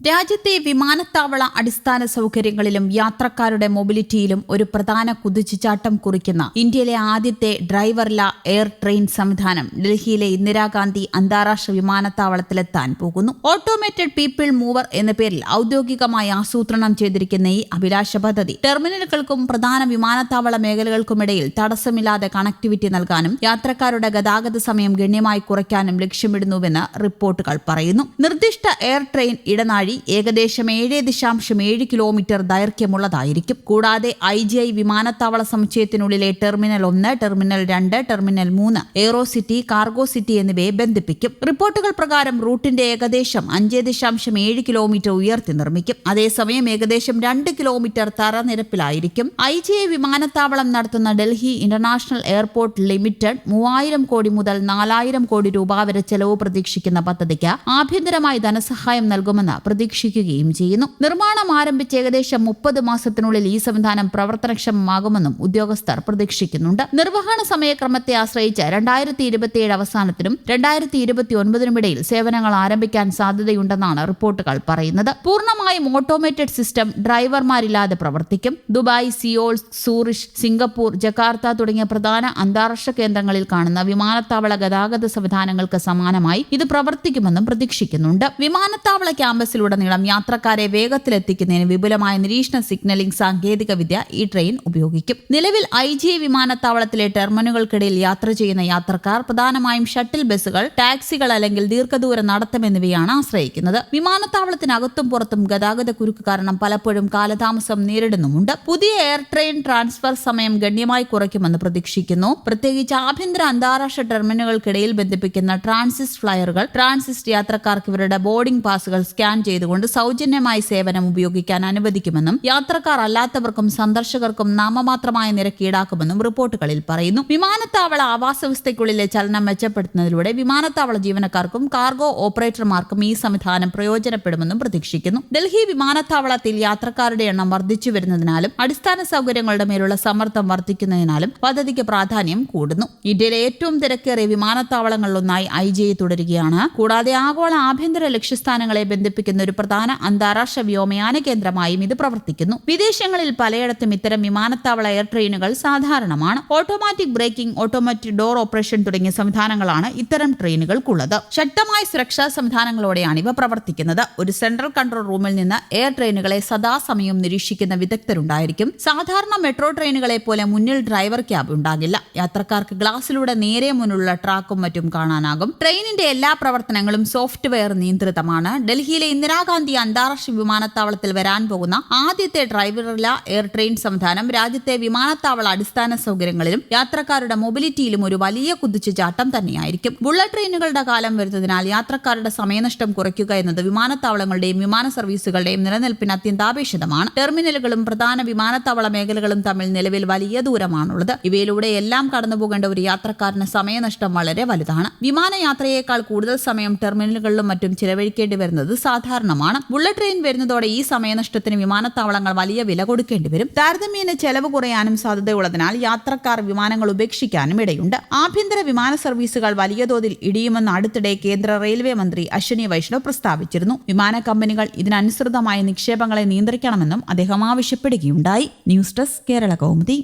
രാജ്യത്തെ വിമാനത്താവള അടിസ്ഥാന സൗകര്യങ്ങളിലും യാത്രക്കാരുടെ മൊബിലിറ്റിയിലും ഒരു പ്രധാന കുതിച്ചുചാട്ടം കുറിക്കുന്ന ഇന്ത്യയിലെ ആദ്യത്തെ ഡ്രൈവർല എയർ ട്രെയിൻ സംവിധാനം ഡൽഹിയിലെ ഇന്ദിരാഗാന്ധി അന്താരാഷ്ട്ര വിമാനത്താവളത്തിലെത്താൻ പോകുന്നു. ഓട്ടോമേറ്റഡ് പീപ്പിൾ മൂവർ എന്ന പേരിൽ ഔദ്യോഗികമായി ആസൂത്രണം ചെയ്തിരിക്കുന്ന ഈ അഭിലാഷ പദ്ധതി ടെർമിനലുകൾക്കും പ്രധാന വിമാനത്താവള മേഖലകൾക്കുമിടയിൽ തടസ്സമില്ലാതെ കണക്ടിവിറ്റി നൽകാനും യാത്രക്കാരുടെ ഗതാഗത സമയം ഗണ്യമായി കുറയ്ക്കാനും ലക്ഷ്യമിടുന്നുവെന്ന് റിപ്പോർട്ടുകൾ പറയുന്നു. നിർദ്ദിഷ്ട എയർ ട്രെയിൻ ഇടനാഴി ഏകദേശം 7.7 കിലോമീറ്റർ ദൈർഘ്യമുള്ളതായിരിക്കും. കൂടാതെ IGI വിമാനത്താവള സമുച്ചയത്തിനുള്ളിലെ terminal 1, terminal 2, terminal 3, aero city, cargo city എന്നിവയെ ബന്ധിപ്പിക്കും. റിപ്പോർട്ടുകൾ പ്രകാരം റൂട്ടിന്റെ ഏകദേശം 5.7 കിലോമീറ്റർ ഉയർത്തി നിർമ്മിക്കും. അതേസമയം ഏകദേശം 2 കിലോമീറ്റർ തറനിരപ്പിലായിരിക്കും. IGI വിമാനത്താവളം നടത്തുന്ന ഡൽഹി ഇന്റർനാഷണൽ എയർപോർട്ട് ലിമിറ്റഡ് 3000 കോടി മുതൽ 4000 കോടി രൂപ വരെ ചെലവ് പ്രതീക്ഷിക്കുന്ന പദ്ധതിക്ക് ആഭ്യന്തരമായി ധനസഹായം നൽകുമെന്ന് പ്രതീക്ഷിക്കുകയും ചെയ്യുന്നു. നിർമ്മാണം ആരംഭിച്ച് ഏകദേശം 30 മാസത്തിനുള്ളിൽ ഈ സംവിധാനം പ്രവർത്തനക്ഷമമാകുമെന്നും ഉദ്യോഗസ്ഥർ പ്രതീക്ഷിക്കുന്നുണ്ട്. നിർവഹണ സമയക്രമത്തെ ആശ്രയിച്ച് 2027 അവസാനത്തിനും 2029 ഇടയിൽ സേവനങ്ങൾ ആരംഭിക്കാൻ സാധ്യതയുണ്ടെന്നാണ് റിപ്പോർട്ടുകൾ പറയുന്നത്. പൂർണ്ണമായും ഓട്ടോമേറ്റഡ് സിസ്റ്റം ഡ്രൈവർമാരില്ലാതെ പ്രവർത്തിക്കും. ദുബായ്, സിയോൾ, സൂറിഷ്, സിംഗപ്പൂർ, ജക്കാർത്ത തുടങ്ങിയ പ്രധാന അന്താരാഷ്ട്ര കേന്ദ്രങ്ങളിൽ കാണുന്ന വിമാനത്താവള ഗതാഗത സംവിധാനങ്ങൾക്ക് സമാനമായി ഇത് പ്രവർത്തിക്കുമെന്നും പ്രതീക്ഷിക്കുന്നുണ്ട്. വിമാനത്താവള ക്യാമ്പസിലുടനീളം യാത്രക്കാരെ വേഗത്തിലെത്തിക്കുന്നതിന് വിപുലമായ നിരീക്ഷണ സിഗ്നലിംഗ് സാങ്കേതിക വിദ്യ ഈ ട്രെയിൻ ഉപയോഗിക്കും. നിലവിൽ IGI വിമാനത്താവളത്തിലെ ടെർമിനലുകൾക്കിടയിൽ യാത്ര ചെയ്യുന്ന യാത്രക്കാർ പ്രധാനമായും ഷട്ടിൽ ബസ്സുകൾ, ടാക്സികൾ അല്ലെങ്കിൽ ദീർഘദൂര നടത്തം എന്നിവയാണ് ആശ്രയിക്കുന്നത്. വിമാനത്താവളത്തിനകത്തും പുറത്തും ഗതാഗത കുരുക്ക് കാരണം പലപ്പോഴും കാലതാമസം നേരിടുന്നുമുണ്ട്. പുതിയ എയർ ട്രെയിൻ ട്രാൻസ്ഫർ സമയം ഗണ്യമായി കുറയ്ക്കുമെന്ന് പ്രതീക്ഷിക്കുന്നു. പ്രത്യേകിച്ച് ആഭ്യന്തര അന്താരാഷ്ട്ര ടെർമിനലുകൾക്കിടയിൽ ബന്ധിപ്പിക്കുന്ന ട്രാൻസിസ്റ്റ് ഫ്ലയറുകൾ ട്രാൻസിസ്റ്റ് യാത്രക്കാർക്ക് ഇവരുടെ ബോർഡിംഗ് പാസുകൾ സ്കാൻ ചെയ്തുകൊണ്ട് സൗജന്യമായി സേവനം ഉപയോഗിക്കാൻ അനുവദിക്കുമെന്നും യാത്രക്കാർ അല്ലാത്തവർക്കും സന്ദർശകർക്കും നാമമാത്രമായ നിരക്ക് ഈടാക്കുമെന്നും റിപ്പോർട്ടുകളിൽ പറയുന്നു. വിമാനത്താവള ആവാസ വ്യവസ്ഥയ്ക്കുള്ളിലെ ചലനം മെച്ചപ്പെടുത്തുന്നതിലൂടെ വിമാനത്താവള ജീവനക്കാർക്കും കാർഗോ ഓപ്പറേറ്റർമാർക്കും ഈ സംവിധാനം പ്രയോജനപ്പെടുമെന്നും പ്രതീക്ഷിക്കുന്നു. ഡൽഹി വിമാനത്താവളത്തിൽ യാത്രക്കാരുടെ എണ്ണം വർദ്ധിച്ചു വരുന്നതിനാലും അടിസ്ഥാന സൗകര്യങ്ങളുടെ മേലുള്ള സമ്മർദ്ദം വർദ്ധിക്കുന്നതിനാലും പദ്ധതിക്ക് പ്രാധാന്യം കൂടുന്നു. ഇന്ത്യയിലെ ഏറ്റവും തിരക്കേറിയ വിമാനത്താവളങ്ങളിലൊന്നായി IGI തുടരുകയാണ്. കൂടാതെ ആഗോള ആഭ്യന്തര ലക്ഷ്യസ്ഥാനങ്ങളെ ബന്ധിപ്പിക്കുന്ന ഒരു പ്രധാന അന്താരാഷ്ട്ര വ്യോമയാന കേന്ദ്രമായും ഇത് പ്രവർത്തിക്കുന്നു. വിദേശങ്ങളിൽ പലയിടത്തും ഇത്തരം വിമാനത്താവള എയർ ട്രെയിനുകൾ സാധാരണമാണ്. Automatic braking, automatic door operation തുടങ്ങിയ സംവിധാനങ്ങളാണ് ഇത്തരം ട്രെയിനുകൾക്കുള്ളത്. ശക്തമായ സുരക്ഷാ സംവിധാനങ്ങളോടെയാണ് ഇവ പ്രവർത്തിക്കുന്നത്. ഒരു സെൻട്രൽ കൺട്രോൾ റൂമിൽ നിന്ന് എയർ ട്രെയിനുകളെ സദാസമയം നിരീക്ഷിക്കുന്ന വിദഗ്ധരുണ്ടായിരിക്കും. സാധാരണ മെട്രോ ട്രെയിനുകളെ പോലെ മുന്നിൽ ഡ്രൈവർ ക്യാബ് ഉണ്ടാകില്ല. യാത്രക്കാർക്ക് ഗ്ലാസിലൂടെ നേരെ മുന്നിലുള്ള ട്രാക്കും മറ്റും കാണാനാകും. ട്രെയിനിന്റെ എല്ലാ പ്രവർത്തനങ്ങളും സോഫ്റ്റ്വെയർ നിയന്ത്രിതമാണ്. ഡൽഹിയിലെ ഇന്ദിരാഗാന്ധി അന്താരാഷ്ട്ര വിമാനത്താവളത്തിൽ വരാൻ പോകുന്ന ആദ്യത്തെ ഡ്രൈവർല എയർ ട്രെയിൻ സംവിധാനം രാജ്യത്തെ വിമാനത്താവള അടിസ്ഥാന സൗകര്യങ്ങളിലും യാത്രക്കാരുടെ മൊബിലിറ്റിയിലും ഒരു വലിയ കുതിച്ചുചാട്ടം തന്നെയായിരിക്കും. ബുള്ളറ്റ് ട്രെയിനുകളുടെ കാലം വരുന്നതിനാൽ യാത്രക്കാരുടെ സമയനഷ്ടം കുറയ്ക്കുക എന്നത് വിമാനത്താവളങ്ങളുടെയും വിമാന സർവീസുകളുടെയും നിലനിൽപ്പിന് അത്യന്താപേക്ഷിതമാണ്. ടെർമിനലുകളും പ്രധാന വിമാനത്താവള മേഖലകളും തമ്മിൽ നിലവിൽ വലിയ ദൂരമാണുള്ളത്. ഇവയിലൂടെ എല്ലാം കടന്നുപോകേണ്ട ഒരു യാത്രക്കാരന് സമയനഷ്ടം വളരെ വലുതാണ്. വിമാനയാത്രയേക്കാൾ കൂടുതൽ സമയം ടെർമിനലുകളിലും മറ്റും ചിലവഴിക്കേണ്ടി വരുന്നത് സാധാരണമാണ്. ബുള്ളറ്റ് ട്രെയിൻ വരുന്നതോടെ ഈ സമയനഷ്ടത്തിന് വിമാനത്താവളങ്ങൾ വലിയ വില കൊടുക്കേണ്ടി വരും. താരതമ്യേന ചെലവ് കുറയാനും സാധ്യതയുള്ളതിനാൽ യാത്രക്കാർ വിമാനങ്ങൾ ഉപേക്ഷിക്കാനും ഇടയുണ്ട്. ആഭ്യന്തര വിമാന സർവീസുകൾ വലിയ തോതിൽ ഇടിയുമെന്ന് അടുത്തിടെ കേന്ദ്ര റെയിൽവേ മന്ത്രി അശ്വിനി വൈഷ്ണവ് പ്രസ്താവിച്ചിരുന്നു. വിമാന കമ്പനികൾ ഇതിനനുസൃതമായ നിക്ഷേപങ്ങളെ നിയന്ത്രിക്കണമെന്നും അദ്ദേഹം ആവശ്യപ്പെടുകയുണ്ടായി. News desk, Kerala Kaumudi.